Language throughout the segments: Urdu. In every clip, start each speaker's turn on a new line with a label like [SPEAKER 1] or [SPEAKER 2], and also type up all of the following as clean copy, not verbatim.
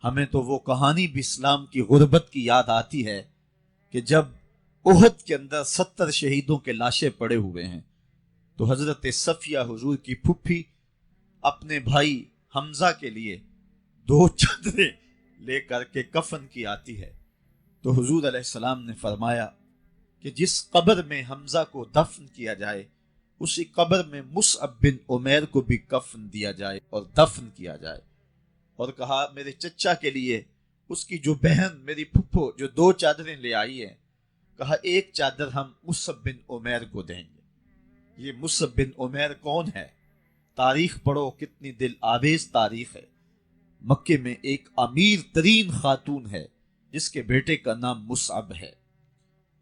[SPEAKER 1] ہمیں تو وہ کہانی بھی اسلام کی غربت کی یاد آتی ہے کہ جب احد کے اندر 70 شہیدوں کے لاشیں پڑے ہوئے ہیں تو حضرت صفیہ حضور کی پھپھی اپنے بھائی حمزہ کے لیے 2 چادریں لے کر کے کفن کی آتی ہے، تو حضور علیہ السلام نے فرمایا کہ جس قبر میں حمزہ کو دفن کیا جائے اسی قبر میں مصعب بن عمیر کو بھی کفن دیا جائے اور دفن کیا جائے، اور کہا میرے چچا کے لیے اس کی جو بہن میری پھپھو جو 2 چادریں لے آئی ہے، کہا 1 چادر ہم مصعب بن عمیر کو دیں گے۔ یہ مصعب بن عمیر کون ہے؟ تاریخ پڑھو، کتنی دل آویز تاریخ ہے۔ مکے میں ایک امیر ترین خاتون ہے جس کے بیٹے کا نام مصعب ہے،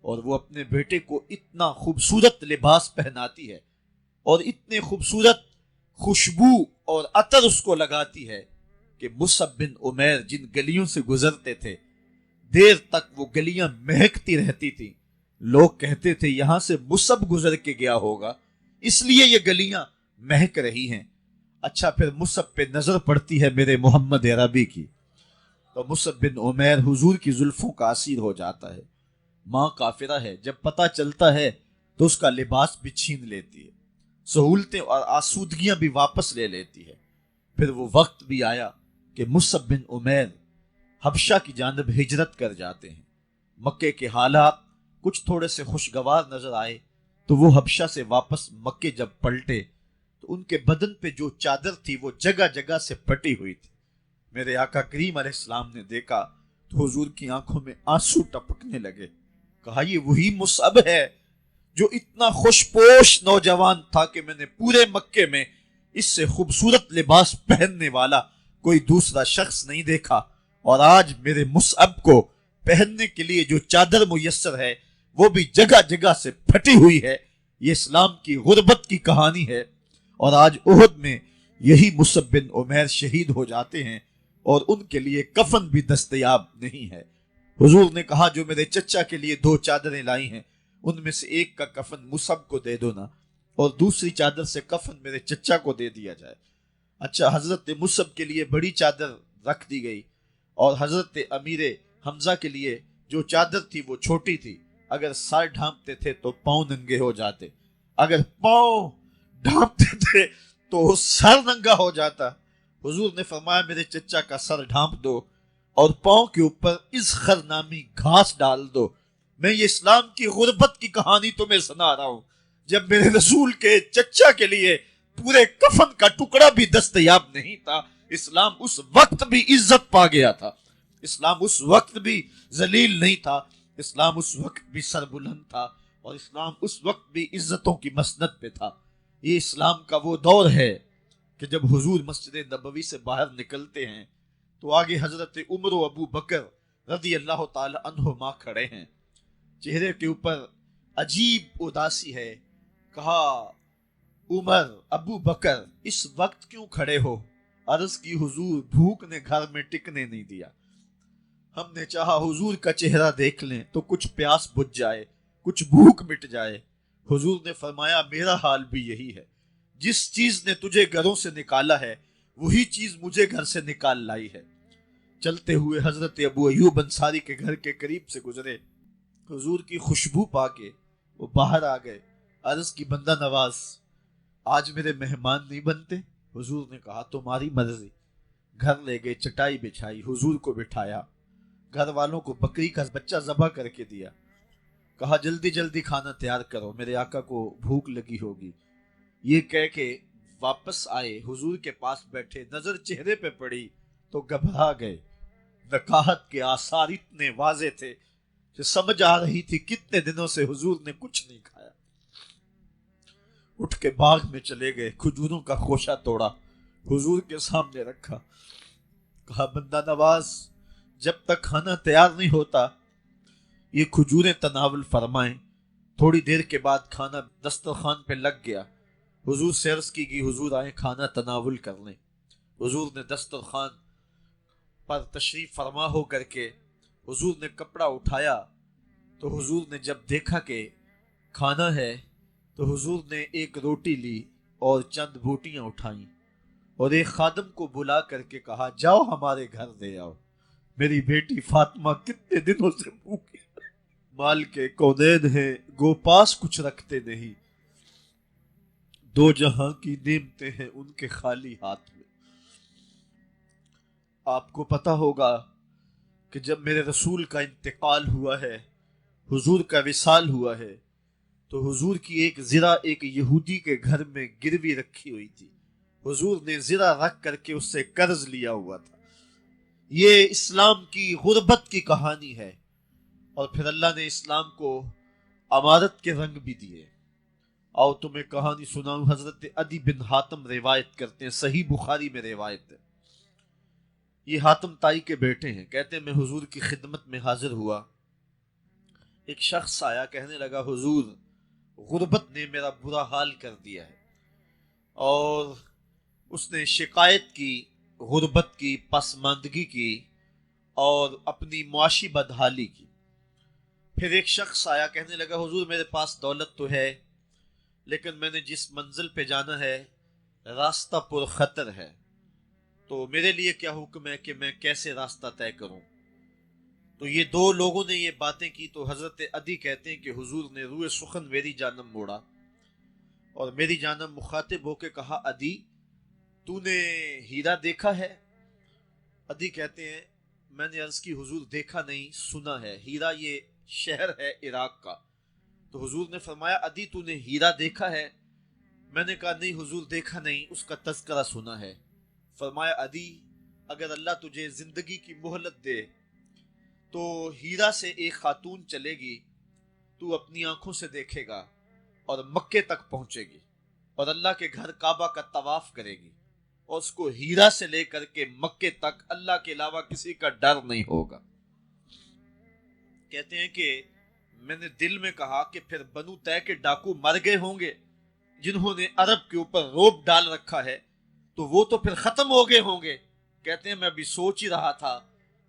[SPEAKER 1] اور وہ اپنے بیٹے کو اتنا خوبصورت لباس پہناتی ہے اور اتنے خوبصورت خوشبو اور عطر اس کو لگاتی ہے کہ مصعب بن عمیر جن گلیوں سے گزرتے تھے دیر تک وہ گلیاں مہکتی رہتی تھی۔ لوگ کہتے تھے یہاں سے مصعب گزر کے گیا ہوگا اس لیے یہ گلیاں مہک رہی ہیں۔ اچھا، پھر مصعب پہ نظر پڑتی ہے میرے محمد عربی کی، تو مصعب بن عمیر حضور کی زلفوں کا اسیر ہو جاتا ہے۔ ماں کافرہ ہے، جب پتہ چلتا ہے تو اس کا لباس بھی چھین لیتی ہے، سہولتیں اور آسودگیاں بھی واپس لے لیتی ہے۔ پھر وہ وقت بھی آیا کہ مصعب بن عمیر حبشہ کی جانب ہجرت کر جاتے ہیں۔ مکے کے حالات کچھ تھوڑے سے خوشگوار نظر آئے تو وہ حبشہ سے واپس مکے جب پلٹے تو ان کے بدن پہ جو چادر تھی وہ جگہ جگہ سے پھٹی ہوئی تھی۔ میرے آقا کریم علیہ السلام نے دیکھا تو حضور کی آنکھوں میں آنسو ٹپکنے لگے۔ کہا یہ وہی مصعب ہے جو اتنا خوش پوش نوجوان تھا کہ میں نے پورے مکے میں اس سے خوبصورت لباس پہننے والا کوئی دوسرا شخص نہیں دیکھا، اور آج میرے مصعب کو پہننے کے لیے جو چادر میسر ہے وہ بھی جگہ جگہ سے پھٹی ہوئی ہے۔ یہ اسلام کی غربت کی کہانی ہے، اور آج احد میں یہی مصعب بن عمیر شہید ہو جاتے ہیں اور ان کے لیے کفن بھی دستیاب نہیں ہے۔ حضور نے کہا جو میرے چچا کے لیے 2 چادریں لائی ہیں ان میں سے ایک کا کفن مصعب کو دے دو نا، اور دوسری چادر سے کفن میرے چچا کو دے دیا جائے۔ اچھا، حضرت مصعب کے لیے بڑی چادر رکھ دی گئی اور حضرت امیر حمزہ کے لیے جو چادر تھی وہ چھوٹی تھی۔ اگر سر ڈھانپتے تھے تو پاؤں ننگے ہو جاتے، اگر پاؤں ڈھانپتے تھے تو سر ننگا ہو جاتا۔ حضور نے فرمایا میرے چچا کا سر ڈھانپ دو اور پاؤں کے اوپر اذخر نامی گھاس ڈال دو۔ میں یہ اسلام کی غربت کی کہانی تمہیں سنا رہا ہوں۔ جب میرے رسول کے چچا کے لیے پورے کفن کا ٹکڑا بھی دستیاب نہیں تھا، اسلام اس وقت بھی عزت پا گیا تھا، اسلام اس وقت بھی ذلیل نہیں تھا، اسلام اس وقت بھی سربلند تھا، اور اسلام اس وقت بھی عزتوں کی مسند پہ تھا۔ یہ اسلام کا وہ دور ہے کہ جب حضور مسجد نبوی سے باہر نکلتے ہیں تو آگے حضرت عمر و ابو بکر رضی اللہ تعالی عنہما کھڑے ہیں، چہرے کے اوپر عجیب اداسی ہے۔ کہا عمر، ابو بکر اس وقت کیوں کھڑے ہو؟ عرض کی حضور بھوک نے گھر میں ٹکنے نہیں دیا، ہم نے چاہا حضور کا چہرہ دیکھ لیں تو کچھ پیاس بجھ جائے، کچھ بھوک مٹ جائے۔ حضور نے فرمایا میرا حال بھی یہی ہے، جس چیز نے تجھے گھروں سے نکالا ہے وہی چیز مجھے گھر سے نکال لائی ہے۔ چلتے ہوئے حضرت ابو ایوب انصاری کے گھر کے قریب سے گزرے، حضور کی خوشبو پا کے وہ باہر آ گئے۔ عرض کی بندہ نواز آج میرے مہمان نہیں بنتے؟ حضور نے کہا تمہاری مرضی۔ گھر لے گئے، چٹائی بچھائی، حضور کو بٹھایا، گھر والوں کو بکری کا بچہ ذبح کر کے دیا، کہا جلدی جلدی کھانا تیار کرو، میرے آقا کو بھوک لگی ہوگی۔ یہ کہہ کے واپس آئے، حضور کے پاس بیٹھے، نظر چہرے پہ پڑی تو گھبرا گئے۔ نکاحت کے آثار اتنے واضح تھے کہ سمجھ آ رہی تھی کتنے دنوں سے حضور نے کچھ نہیں کھایا۔ اٹھ کے باغ میں چلے گئے، کھجوروں کا خوشہ توڑا، حضور کے سامنے رکھا، کہا بندہ نواز جب تک کھانا تیار نہیں ہوتا یہ کھجوریں تناول فرمائیں۔ تھوڑی دیر کے بعد کھانا دسترخوان پہ لگ گیا، حضور سے عرض کی گئی حضور آئیں کھانا تناول کر لیں۔ حضور نے دسترخوان پر تشریف فرما ہو کر کے حضور نے کپڑا اٹھایا تو حضور نے جب دیکھا کہ کھانا ہے تو حضور نے ایک روٹی لی اور چند بوٹیاں اٹھائیں اور ایک خادم کو بلا کر کے کہا جاؤ ہمارے گھر دے آؤ۔ میری بیٹی فاطمہ کتنے دنوں سے بھوکی، مال کے کونین ہیں گو پاس کچھ رکھتے نہیں، دو جہاں کی نعمتیں ہیں ان کے خالی ہاتھ میں۔ آپ کو پتا ہوگا کہ جب میرے رسول کا انتقال ہوا ہے، حضور کا وصال ہوا ہے، تو حضور کی ایک زرہ ایک یہودی کے گھر میں گروی رکھی ہوئی تھی۔ حضور نے زرہ رکھ کر کے اس سے قرض لیا ہوا تھا۔ یہ اسلام کی غربت کی کہانی ہے، اور پھر اللہ نے اسلام کو امارت کے رنگ بھی دیے۔ آؤ تمہیں کہانی سناؤں۔ حضرت عدی بن حاتم روایت کرتے ہیں، صحیح بخاری میں روایت ہے۔ یہ حاتم تائی کے بیٹے ہیں۔ کہتے ہیں میں حضور کی خدمت میں حاضر ہوا، ایک شخص آیا، کہنے لگا حضور غربت نے میرا برا حال کر دیا ہے، اور اس نے شکایت کی غربت کی، پسماندگی کی، اور اپنی معاشی بدحالی کی۔ پھر ایک شخص آیا، کہنے لگا حضور میرے پاس دولت تو ہے، لیکن میں نے جس منزل پہ جانا ہے راستہ پر خطر ہے، تو میرے لیے کیا حکم ہے کہ میں کیسے راستہ طے کروں؟ تو یہ دو لوگوں نے یہ باتیں کی، تو حضرت عدی کہتے ہیں کہ حضور نے روئے سخن میری جانب موڑا اور میری جانب مخاطب ہو کے کہا عدی تو نے ہیرا دیکھا ہے؟ عدی کہتے ہیں میں نے عرض کی حضور دیکھا نہیں، سنا ہے۔ ہیرا یہ شہر ہے عراق کا۔ تو حضور نے فرمایا عدی تو نے ہیرا دیکھا ہے؟ میں نے کہا نہیں حضور دیکھا نہیں، اس کا تذکرہ سنا ہے۔ فرمایا عدی اگر اللہ تجھے زندگی کی مہلت دے تو ہیرا سے ایک خاتون چلے گی، تو اپنی آنکھوں سے دیکھے گا اور مکے تک پہنچے گی اور اللہ کے گھر کعبہ کا طواف کرے گی، اور اس کو ہیرا سے لے کر کے مکے تک اللہ کے علاوہ کسی کا ڈر نہیں ہوگا۔ کہتے ہیں کہ میں نے دل میں کہا کہ پھر بنو طے کے ڈاکو مر گئے ہوں گے جنہوں نے عرب کے اوپر روب ڈال رکھا ہے، تو وہ تو پھر ختم ہو گئے ہوں گے۔ کہتے ہیں میں ابھی سوچ ہی رہا تھا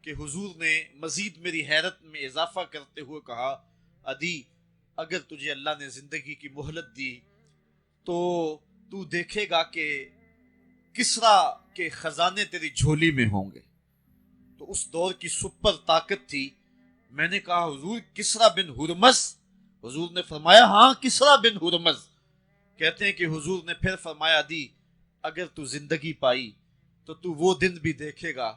[SPEAKER 1] کہ حضور نے مزید میری حیرت میں اضافہ کرتے ہوئے کہا عدی اگر تجھے اللہ نے زندگی کی مہلت دی تو تو دیکھے گا کہ کسرا کے خزانے تیری جھولی میں ہوں گے۔ تو اس دور کی سپر طاقت تھی۔ میں نے کہا حضور کسرا بن ہرمز؟ حضور نے فرمایا ہاں کسرا بن ہرمز۔ کہتے ہیں کہ حضور نے پھر فرمایا عدی اگر تو زندگی پائی تو تو وہ دن بھی دیکھے گا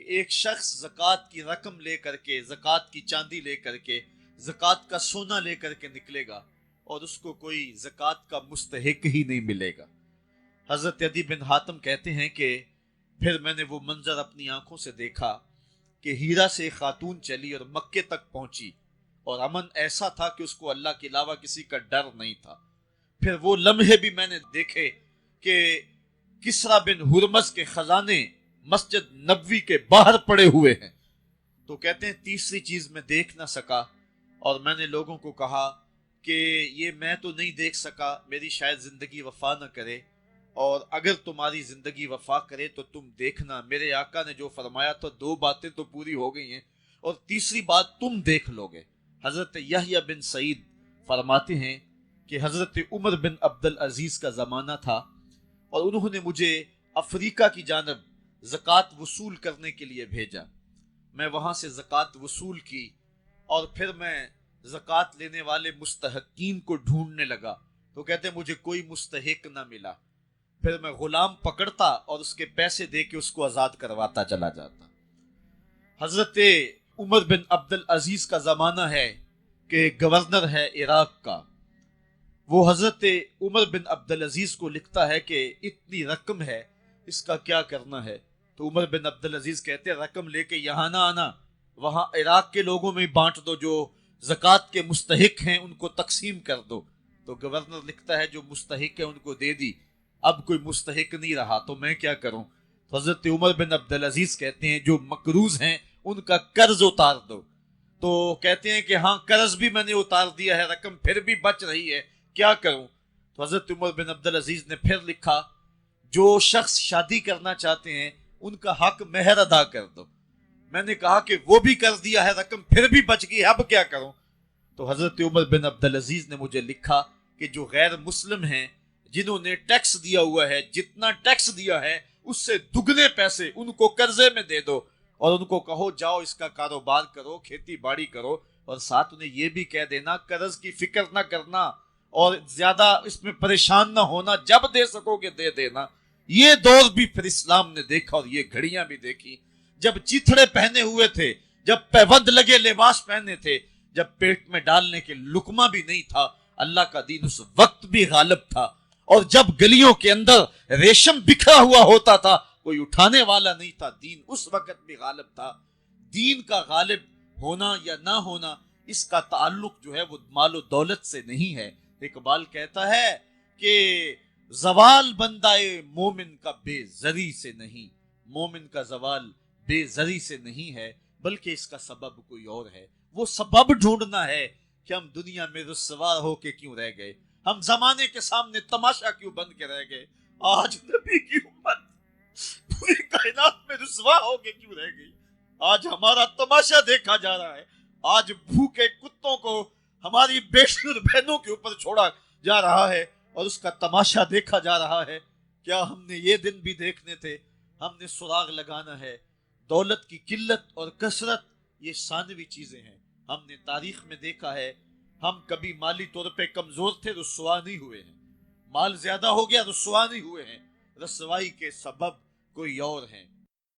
[SPEAKER 1] کہ ایک شخص زکوٰۃ کی رقم لے کر کے، زکوٰۃ کی چاندی لے کر کے، زکوٰۃ کا سونا لے کر کے نکلے گا اور اس کو کوئی زکوٰۃ کا مستحق ہی نہیں ملے گا۔ حضرت عدی بن حاتم کہتے ہیں کہ پھر میں نے وہ منظر اپنی آنکھوں سے دیکھا کہ ہیرا سے خاتون چلی اور مکے تک پہنچی، اور امن ایسا تھا کہ اس کو اللہ کے علاوہ کسی کا ڈر نہیں تھا۔ پھر وہ لمحے بھی میں نے دیکھے کہ کسرا بن ہرمز کے خزانے مسجد نبوی کے باہر پڑے ہوئے ہیں۔ تو کہتے ہیں تیسری چیز میں دیکھ نہ سکا، اور میں نے لوگوں کو کہا کہ یہ میں تو نہیں دیکھ سکا، میری شاید زندگی وفا نہ کرے، اور اگر تمہاری زندگی وفا کرے تو تم دیکھنا میرے آقا نے جو فرمایا تو دو باتیں تو پوری ہو گئی ہیں، اور تیسری بات تم دیکھ لو گے۔ حضرت یحییٰ بن سعید فرماتے ہیں کہ حضرت عمر بن عبدالعزیز کا زمانہ تھا، اور انہوں نے مجھے افریقہ کی جانب زکوٰۃ وصول کرنے کے لیے بھیجا۔ میں وہاں سے زکوٰۃ وصول کی، اور پھر میں زکوٰۃ لینے والے مستحقین کو ڈھونڈنے لگا، تو کہتے مجھے کوئی مستحق نہ ملا۔ پھر میں غلام پکڑتا اور اس کے پیسے دے کے اس کو آزاد کرواتا چلا جاتا۔ حضرت عمر بن عبدالعزیز کا زمانہ ہے کہ گورنر ہے عراق کا، وہ حضرت عمر بن عبدالعزیز کو لکھتا ہے کہ اتنی رقم ہے، اس کا کیا کرنا ہے؟ تو عمر بن عبدالعزیز کہتے ہیں رقم لے کے یہاں نہ آنا، وہاں عراق کے لوگوں میں بانٹ دو، جو زکوٰۃ کے مستحق ہیں ان کو تقسیم کر دو۔ تو گورنر لکھتا ہے جو مستحق ہے ان کو دے دی، اب کوئی مستحق نہیں رہا تو میں کیا کروں؟ تو حضرت عمر بن عبدالعزیز کہتے ہیں جو مقروض ہیں ان کا قرض اتار دو۔ تو کہتے ہیں کہ ہاں قرض بھی میں نے اتار دیا ہے، رقم پھر بھی بچ رہی ہے، کیا کروں؟ تو حضرت عمر بن عبدالعزیز نے پھر لکھا جو شخص شادی کرنا چاہتے ہیں ان کا حق مہر ادا کر دو۔ میں نے کہا کہ وہ بھی کر دیا ہے، رقم پھر بھی بچ گئی، اب کیا کروں؟ تو حضرت عمر بن عبدالعزیز نے مجھے لکھا کہ جو غیر مسلم ہیں جنہوں نے ٹیکس دیا ہوا ہے، جتنا ٹیکس دیا ہے اس سے دگنے پیسے ان کو قرضے میں دے دو، اور ان کو کہو جاؤ اس کا کاروبار کرو، کھیتی باڑی کرو، اور ساتھ انہیں یہ بھی کہہ دینا قرض کی فکر نہ کرنا اور زیادہ اس میں پریشان نہ ہونا، جب دے سکو گے دے دینا۔ یہ دور بھی پھر اسلام نے دیکھا اور یہ گھڑیاں بھی دیکھی، جب چیتھڑے پہنے ہوئے تھے، جب پیوند لگے لباس پہنے تھے، جب پیٹ میں ڈالنے کے لقمہ بھی نہیں تھا، اللہ کا دین اس وقت بھی غالب تھا۔ اور جب گلیوں کے اندر ریشم بکھرا ہوا ہوتا تھا، کوئی اٹھانے والا نہیں تھا، دین اس وقت بھی غالب تھا۔ دین کا غالب ہونا یا نہ ہونا، اس کا تعلق جو ہے وہ مال و دولت سے نہیں ہے۔ اقبال کہتا ہے کہ زوال بندہ مومن کا بے زری سے نہیں، مومن کا زوال بے زری سے نہیں ہے، بلکہ اس کا سبب کوئی اور ہے۔ وہ سبب ڈھونڈنا ہے کہ ہم دنیا میں رسوا ہو کے کیوں رہ گئے، ہم زمانے کے سامنے تماشا کیوں بن کے رہ گئے، آج نبی کی امت پوری کائنات میں رسوا ہو کے کیوں رہ گئی، آج ہمارا تماشا دیکھا جا رہا ہے، آج بھوکے کتوں کو ہماری بیشتر بہنوں کے اوپر چھوڑا جا رہا ہے اور اس کا تماشا دیکھا جا رہا ہے۔ کیا ہم نے یہ دن بھی دیکھنے تھے؟ ہم نے سراغ لگانا ہے۔ دولت کی قلت اور کثرت یہ ثانوی چیزیں ہیں، ہم نے تاریخ میں دیکھا ہے، ہم کبھی مالی طور پہ کمزور تھے، رسوا نہیں ہوئے ہیں، مال زیادہ ہو گیا رسوا نہیں ہوئے ہیں، رسوائی کے سبب کوئی اور ہیں۔